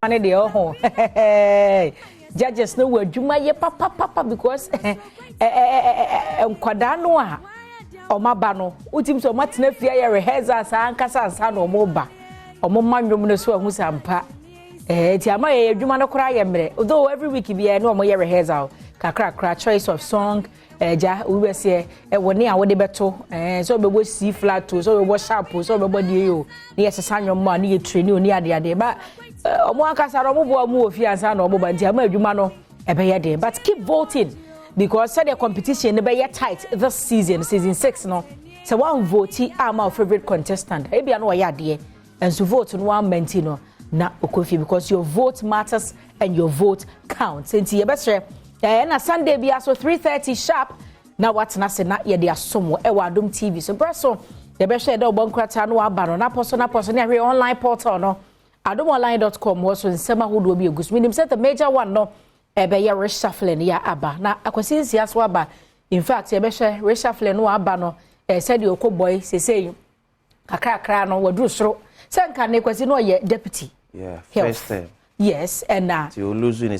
ane de oh judges no we adwuma ye papa because nkwada no a omaba no utim so matena fia ye rehearsals ankasa ansa no omoba omomanwom no so ahu sampa ti ama ye adwuma no kora ye mre although every week bi no omo ye rehearsal kakra choice of song ja we say woni a wode beto so bebo C flat to so bebo sharp so bebo die yo na ye sesa nwom ma na ye train oni ade ba omo ankasa ro mo bo mu ofi ansa na omo ba nti ama adwuma no ebe ye de but keep voting because said the competition be ye tight this season 6 no so one vote am our favorite contestant e bia no wa ya de and so vote no one maintain no na okofi because your vote matters and your vote counts nti ye be na Sunday bia so 3:30 sharp na what na se na ye de asomo e wa Adom TV so breso ye be share de obonkrata no aba no na poso na hwe online portal no adomonline.com was in sema hodo bi egus minim say the major one no e be ye reshuffling ya aba na akwasi aso aba in fact ye be share reshuffling no aba no said you boy say kakra no waduru soro say nka ne kwasi no ye deputy first time. Yes, and you lose in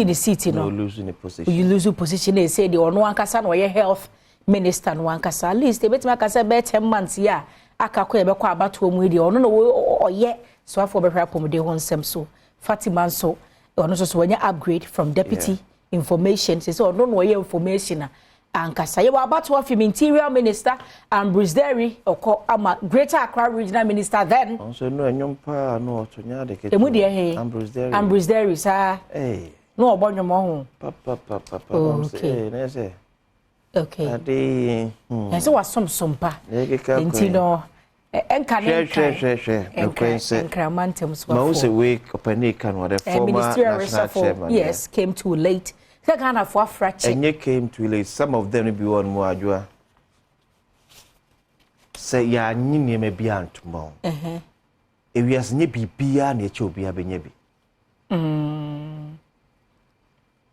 the city, no, lose in the position. You lose the position. They say the no ankasa no your health minister no ankasa. At least they better ankasa be 10 months yeah. Akakwe be kwa abatu omu di ono no oye so afọ be hwa pom de ho nsem so. Fatima so ono so when upgrade from deputy information say so ono no oye information ankasa ye wa abatu of interior minister and Bruce Derry oko ama Greater Accra regional minister then so no enyom pa no otonya de kete emu de he Bruce Derry sa no obonwom ho papa say na say okay ade so wasom pa enti no enka enkramantem so ma say we openika no the former national chairman yes came too late. Kind of fracture. And you came too late. Some of them be one more adwa. Say ya nyini me bia ntomo. E wiase nye bibia na eche obia benyebi.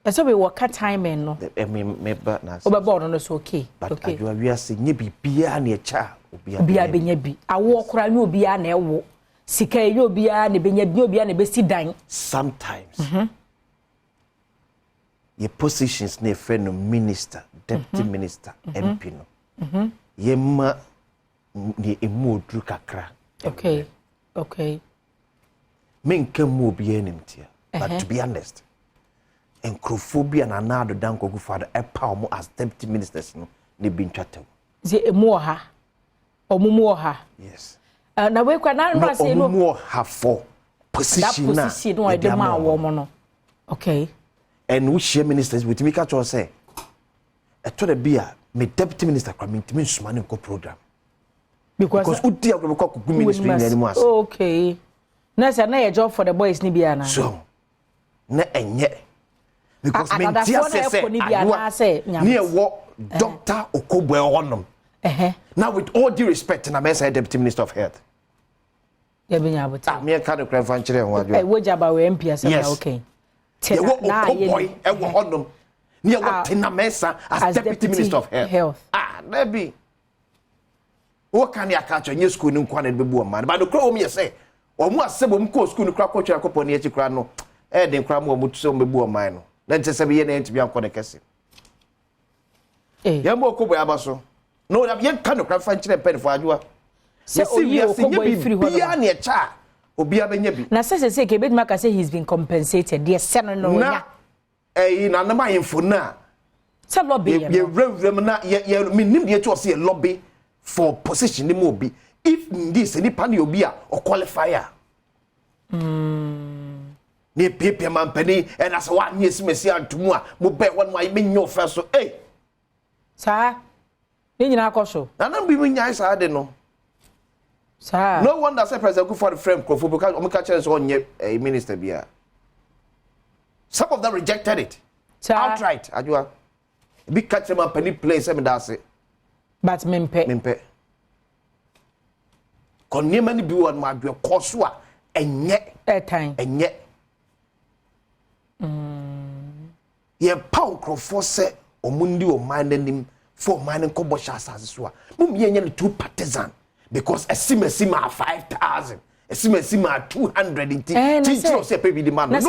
Eso be work time no. Me ba na. Obeba no so okay. Okay. Adwa wiase nye bibia na echa obia benyebi. Awo kora nye obia na ewo. Sika ye obia na benyebi obia na besi dan. Sometimes. Your positions ne friend minister, deputy minister, MP no. Yema ni emu odru kakra. Okay. Men kemu obi enimtia. But to be honest, encrophobia na nado danko gu father epa omo as deputy ministers no ne bi ntwatem. Ze emu ha. Omumu ha. Yes. Na we kwa na no say no. Omumu ha for position na. That position no de ma wo mo no. Okay. And we share ministers with me catch us say I told the beer me deputy minister coming to me sumani ko program because uti agbo ko ku ministry na anymore. Okay, na say na your job for the boys ni bia na so na enye because me tia say ni wo doctor Okobwe honom now with all due respect na me say deputy minister of health ya benya abota me kan no kran fan kire ho adwo wo jaba we MP say okay ye wo boy e wo honom ni wo tenamesa as deputy minister of health maybe wo kan ya ka nye school ni nkwa na bebu o man but the crow me say o mu asebo mu ko school ni kra ko twa ko poni echi kra no den kra mo mu tso bebu o man no na nte se be ye na enti bi anko de kese ya mo ko boy abaso no na ye kan no kra fa nchire pen fo adwa se o ye ko boy free ho bia na e cha obi abenya bi na say ke beduma ka say he's been compensated there se no nya na na ma info na se lobby ye revem na ye minim de to say lobby for position ni mo bi if this any pan obi a or qualifier ni pepe man pani and as one yes mesi antumu a mo be one my menyo fa so sa ni nyina akoso na bi mi nyai sa de no sa no wonder say president go for the frame crofo because o catch us on a minister bia some of them rejected it outright adwa bi catch man pani place em da say but mempe konniema ni bi won ma adwe koso a enye airtime enye ye paw crofo say omundi o man nanim for man ko bo sha asase so a mum ye nya 2 partisan because a sima 5,000 esima 200 inti teacher say pay be the man no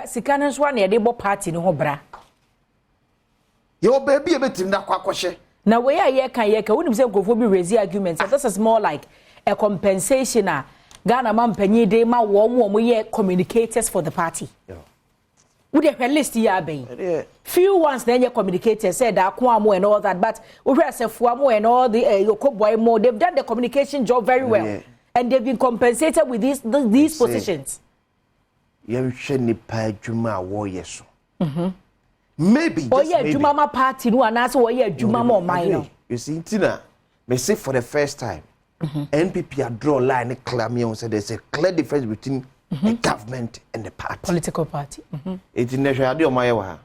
sika no so na ye dey bo party no ho bra yo baby e betim na kwakwahye na we ye kan wonim say nkofo bi raise argument so this is more like a compensation Ghana man panyi dey ma wo ye communicators for the party we dey list here ben few ones then your communicators said that kwamo and all that but we hear say fuamo and all the yokoboy mo they've done the communication job very well and they've been compensated with these positions you should nipa adwuma wo yeso maybe just maybe adwuma ma party no anase wo ye adwuma ma oman no you see tina me say for the first time NPP draw line clear me on say there's a clear difference between the government and the party political party it national ade o maye wa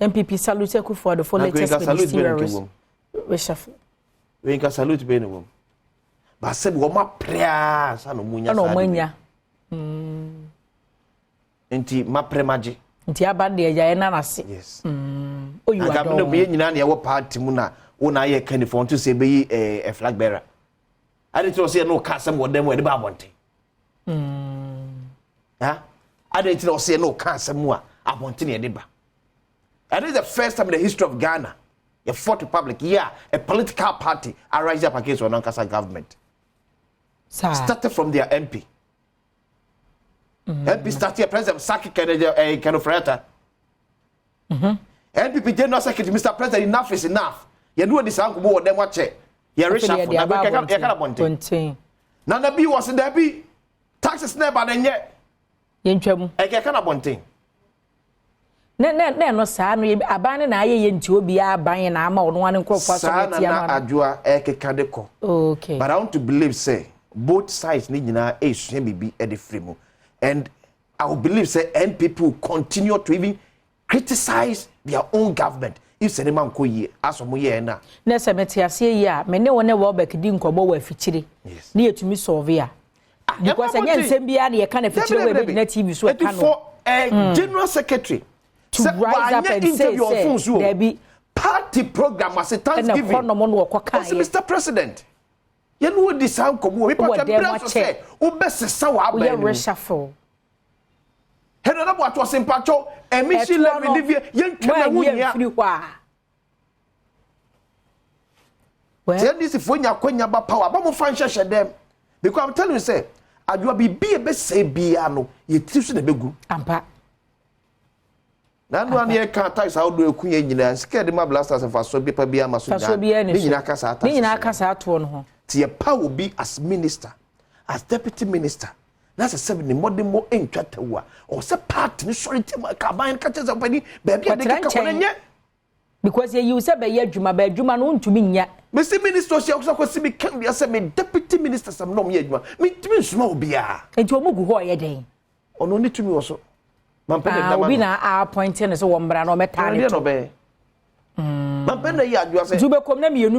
NPP salute ku for the full latest ministerial reshuffle we can salute be no ba se wo ma prea sa no munya sa no manya enti ma premaje nti abande ya na nase yes o you are no be nyina na ye wo party mu na wo na ye kan for to say be a flag bearer ade to say no ka sam wo dem we de ba bonte ade to say no ka sam a abonte ne de ba. And this is the first time in the history of Ghana, a fourth republic, a political party arise up against one Nankasa government. Started from their MP. MP started President Saki Kenofreta. NPP General Secretary, Mr. President, enough is enough. You know this uncle more than what check. You're rich enough. Nana B was in there be taxes never than yet. Yenchum. I can't abonting. No sa no abane na aye nti obi aban na ama ono wan nkrofa so metia na adwoa ekekadeko okay but I want to believe say both sides ni nyina esua bibi e de free mu and I will believe say and people continue to even criticize their own government if say man ko yi asomo ye na se metiase yi a me ne wona wo bekidi nkobo wa fichire na yetumi solve ya because anya nsem bia na ye kana fichire we be na TV so e kana for general secretary to rise up and say there be party program as a Thanksgiving. Mr. President, you know what this sound come. We put a say, "Ubese sawa we reshuffle." Hello, that what was in Pacho. Emission level Livia. Young Kenya. Well, this is when you are going about power. But we find them because I'm telling you, say, I do be a best say biano. You teach the begu. Ampa. Nando ane ka tax how do ekunya nyina scared ma blasters for so be pa bia maso da ni nyina kasa ata ni nyina kasa ato no ho ti e pa will be as minister as deputy minister na se 7 modern mo entwatawa o se part ni sorry te ka ban ka teza pani ba bia de ka konanye because you say be adwuma no ntumi nya Mr. Minister she also si be kan bia se me deputy minister sam no me adwuma me timi nsuma obia enti omugu ho ye den ono ni tumi wo so we na appointing so wombra no metane to be mampena ya adwa se jube kom na mienu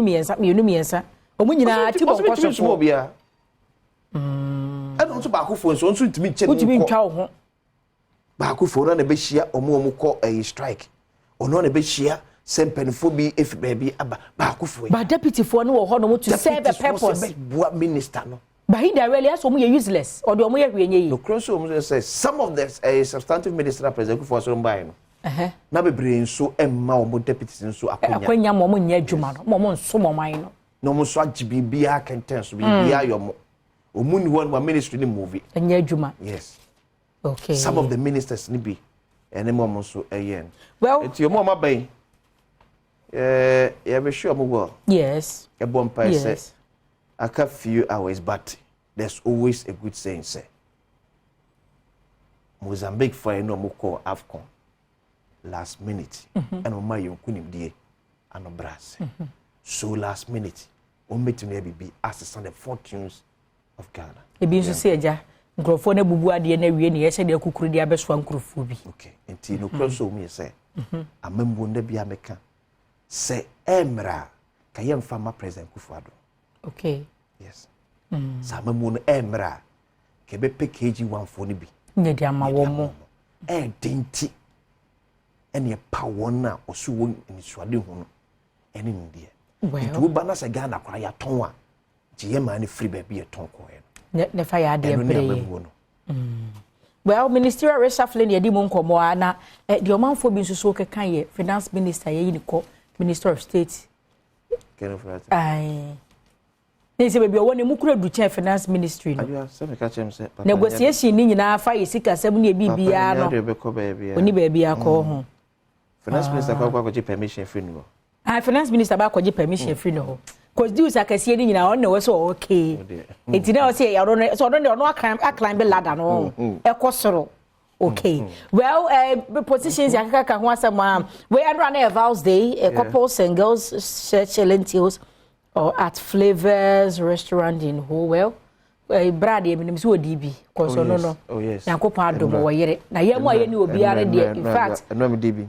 miensa omunyina ti bo kwasofo bia eno so ba akofo so ntimi nche utimi ntwa ho ba akofo na be hia omo ko strike ono na be hia sempenfo bi if baby aba ba akofo ba deputy fo no wo ho no mo to serve a purpose minister no but he really has some useless or the omo hwenye no cross say some of the substantive minister president for so mbai no na bebre nso emma omo deputies nso akwanya mo nya adwuma no mo nso mo man no no mo so agibibia kenten so bibia yomo omu ni one ministry ni movie nya adwuma yes okay some of the ministers ni bi ene mo so eyen well enti omo ma ban ya be sure mo go yes e bom pa say a few hours, but there's always a good saying, say. Mozambique for no moko AFCON last minute, and on my young kunim die and brass. So last minute, on meeting be assistant the fortunes of Ghana. E bi so say ja, nkrofo na bubu ade na wie ne ye se de kukuru de abeso nkrofo bi. Okay, enti no cross so me say. Amembo na bia meka. Say emra kayem fama president Kufuado. Okay. Yes. Samemu no emra kebe package 1 ni bi. Nye dia ma wo mo. Denti. Ene pa wona oso won ni suade hu no. Ene ndie. Well. Tu ba na se Ghana kwa ya ton a. Jiye ma ni free ba bi e ton ko e. ne fa ya de bre well ministerial reshuffling ye di mo nkomo ana the omanfo bi nso so kekan ye finance minister ye ni ko minister of state ai ne se bebi owo ne mukura du chair finance ministry no negotiation ni nyina fa ye sika sem ne bibia no oni baabi akọ ho finance minister kwa je permission free no finance minister ba kwaje permission free no cause dues akasie ni nyina on no so okay enti na o say ya no so no climb ladder no ekosoro okay well positions yakaka ho asema we run a vows day a couple singles lentils or at Flavors restaurant in Howell brad e minim so odibi cause no yakopon Adom wo yere na yemu aye ni obiare de in fact no me dibi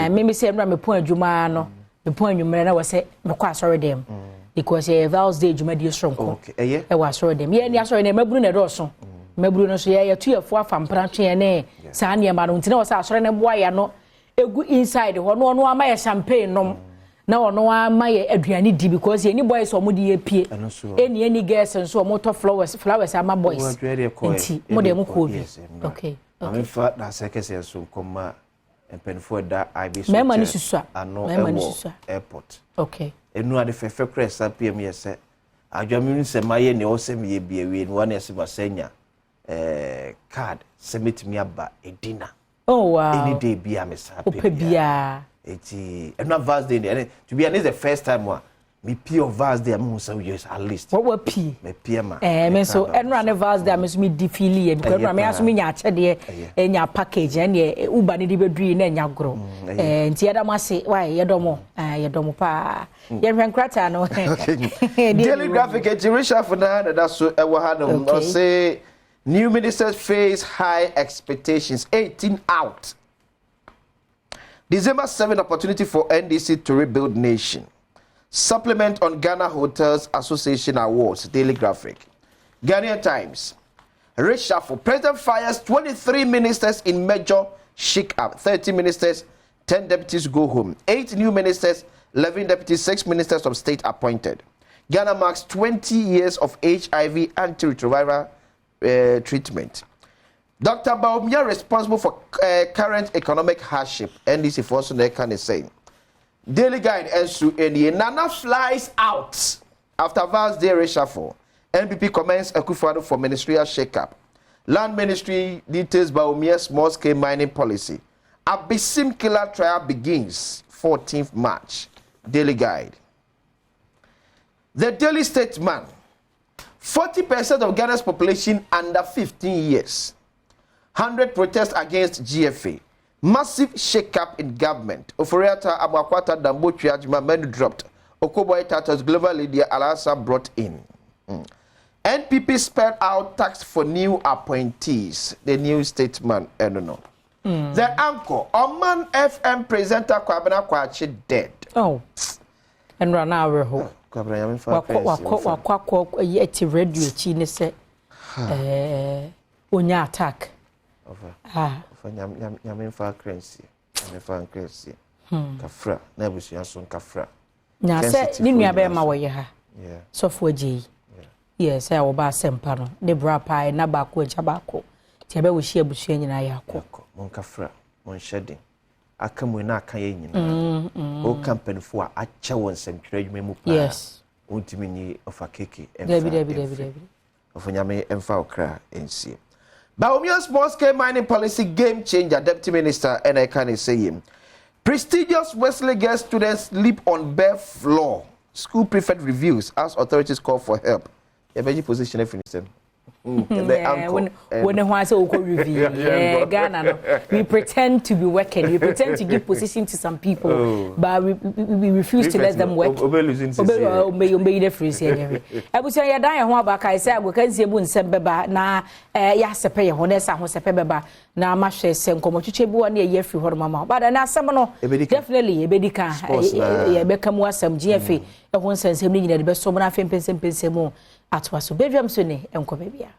me say no me pon adwuma no me pon anwumere na wo say me kwa sorry dem because vows day adwuma di stronko okay e wa sorry dem ye ni asori na maburu na do so maburu no so ye tuyefo afampra twen ne saa ne ma no ntina wo say asori na boa ya no egu inside ho no ama champagne nom na ono ama ye aduane di because any boys o mudi ye pie any girls nso o moto flowers ama boys enti mo de mo ko bi okay I'm fa da sekese so koma empenfo da IB so mema ni susua ano airport okay enu ade fefe cresa pm yese adwaminu se maye ne o se me bia we no na se basenya card submit me aba edina oh wow any day bia me sa bia eti enu vast day and to be honest the first time wa me pure vast day am so years at least what p me pie ma me so enu vast day am so me defili because me aso me nya achede enya package ene uba ne di bedui na enya gro enti yada mase why yedomo pa ye hwenkrata no Daily Graphic etirisha for na that so ewo ha no say new ministers face high expectations 18 out. December 7 opportunity for NDC to rebuild nation. Supplement on Ghana Hotels Association Awards. Daily Graphic. Ghanaian Times. Reshuffle. President fires 23 ministers in major shake-up. 30 ministers, 10 deputies go home. 8 new ministers, 11 deputies, 6 ministers of state appointed. Ghana marks 20 years of HIV antiretroviral treatment. Dr. Badwam responsible for current economic hardship. NDC for also can say. Daily Guide Ensu Eni Nana flies out after vast day reshuffle. NPP comments Akufo-Addo for ministerial shake-up. Land Ministry details Badwam's small-scale mining policy. Abysim killer trial begins 14th March. Daily Guide. The Daily Statesman. 40% of Ghana's population under 15 years. 100 protests against GFA. Massive shake-up in government. Oforiata Abakwata Dambochi Ajima menu dropped. Okoboy Tata's global leader Alasa brought in. NPP spelled out tax for new appointees. The new statement, I don't know. The anchor, Oman FM presenter Kwabena Kwachi dead. Oh. And run our home. Kwabena Yamin yet radio chine se unya attack. Yamin fa currency. Yamin fa currency. Kafra. Nebusi yasun kafra. Na se ni nua be ma wo ye ha. Yeah. So for G. Yes, I will ba sempa no. De bra pa na ba ko echa ba ko. Ti be wo hie abusua nyina ya ko. Mon kafra, mon shedding. Akamu na aka ye nyina. O company fo a acha won semtwere adwuma mu pa. Yes. Untimi ni ofa keke. Debi. Ofonyame emfa okra ensie. Badwam small-scale mining policy game changer, Deputy Minister, and I can say him. Prestigious Wesley Girls students sleep on bare floor. School prefect reviews as authorities call for help. A very position if when I say review, Ghana, we pretend to be working, we pretend to give position to some people, but we refuse to let them work. Obey the free say. I would say, I die a while back. I said, we can see Moon Sembeba na Yasepe, Honessa, Hosepeba, na Mashe, Senko, Chichebu, and a year free Hormama. But now, someone definitely a Bedika, a Beckham was some GFA, a one sense, him in the best so many pensemo at was so Badwam Sunday, and Cobebia.